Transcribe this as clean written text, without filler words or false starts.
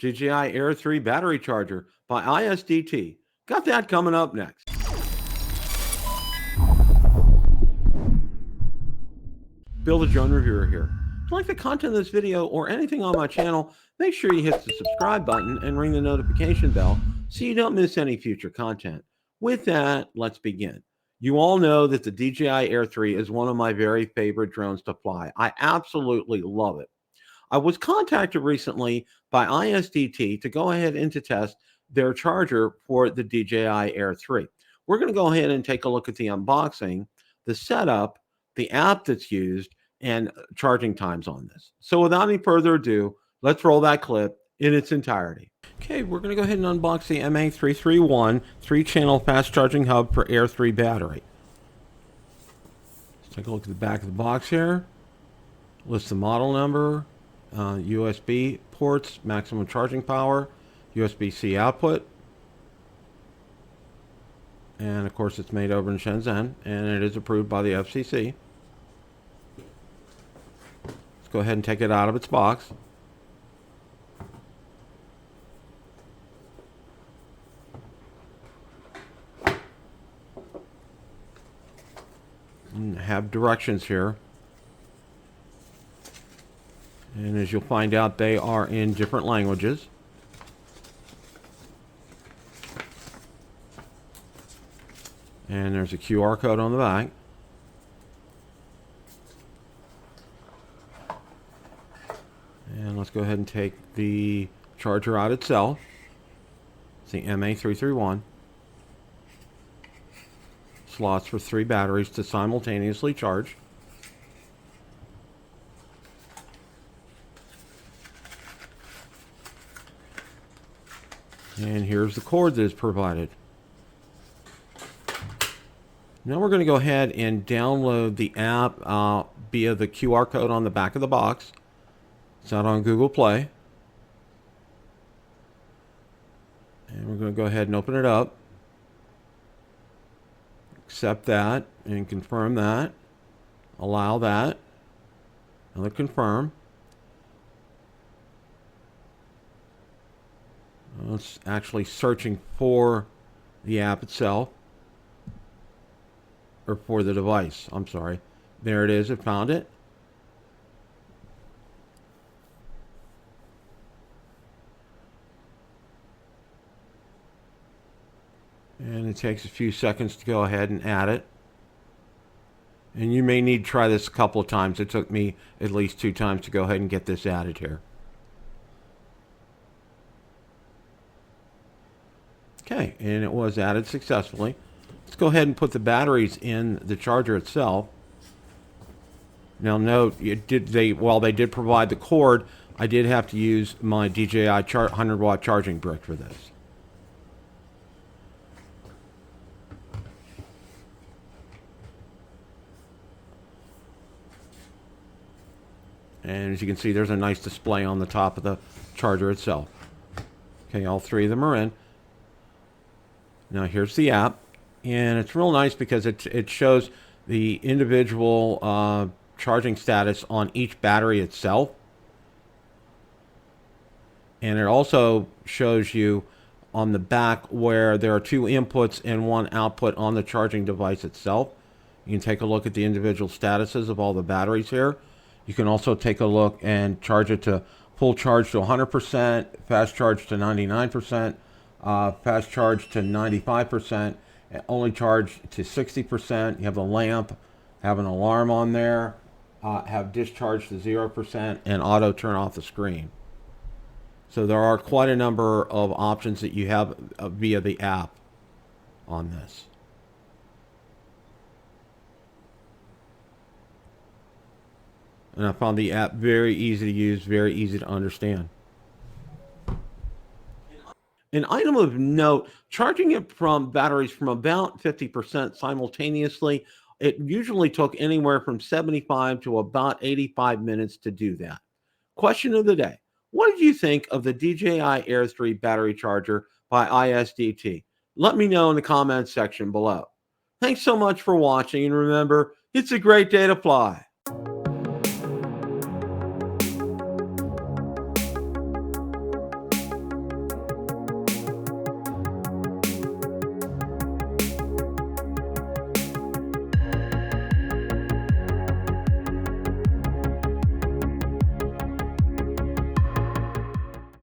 DJI Air 3 Battery Charger by ISDT. Got that coming up next. Bill the Drone Reviewer here. If you like the content of this video or anything on my channel, make sure you hit the subscribe button and ring the notification bell so you don't miss any future content. With that, let's begin. You all know that the DJI Air 3 is one of my very favorite drones to fly. I absolutely love it. I was contacted recently by ISDT to go ahead and to test their charger for the DJI Air 3. We're going to go ahead and take a look at the unboxing, the setup, the app that's used, and charging times on this. So without any further ado, let's roll that clip in its entirety. Okay, we're going to go ahead and unbox the MA331 3-channel fast charging hub for Air 3 battery. Let's take a look at the back of the box here. Lists the model number, USB ports, maximum charging power, USB-C output, and of course it's made over in Shenzhen and it is approved by the FCC. Let's go ahead and take it out of its box. And have directions here. And as you'll find out, they are in different languages. And there's a QR code on the back. And let's go ahead and take the charger out itself. It's the MA331. Slots for 3 batteries to simultaneously charge. And here's the cord that is provided. Now we're going to go ahead and download the app via the QR code on the back of the box. It's out on Google Play. And we're going to go ahead and open it up. Accept that and confirm that. Allow that. Another confirm. It's actually searching for the app itself. Or for the device, I'm sorry. There it is, it found it. And it takes a few seconds to go ahead and add it. And you may need to try this a couple of times. It took me at least 2 times to go ahead and get this added here. Okay, and it was added successfully. Let's go ahead and put the batteries in the charger itself. Now note, while they did provide the cord, I did have to use my DJI 100-watt charging brick for this. And as you can see, there's a nice display on the top of the charger itself. Okay, all 3 of them are in. Now here's the app. And it's real nice because it shows the individual charging status on each battery itself. And it also shows you on the back where there are 2 inputs and 1 output on the charging device itself. You can take a look at the individual statuses of all the batteries here. You can also take a look and charge it to full charge to 100%, fast charge to 99%, fast charge to 95%. Only charge to 60%. You have the lamp, have an alarm on there, have discharge to 0%, and auto turn off the screen. So there are quite a number of options that you have via the app on this. And I found the app very easy to use, very easy to understand. An item of note, charging it from batteries from about 50% simultaneously, it usually took anywhere from 75 to about 85 minutes to do that. Question of the day. What did you think of the DJI Air 3 battery charger by ISDT? Let me know in the comments section below. Thanks so much for watching, and remember, it's a great day to fly.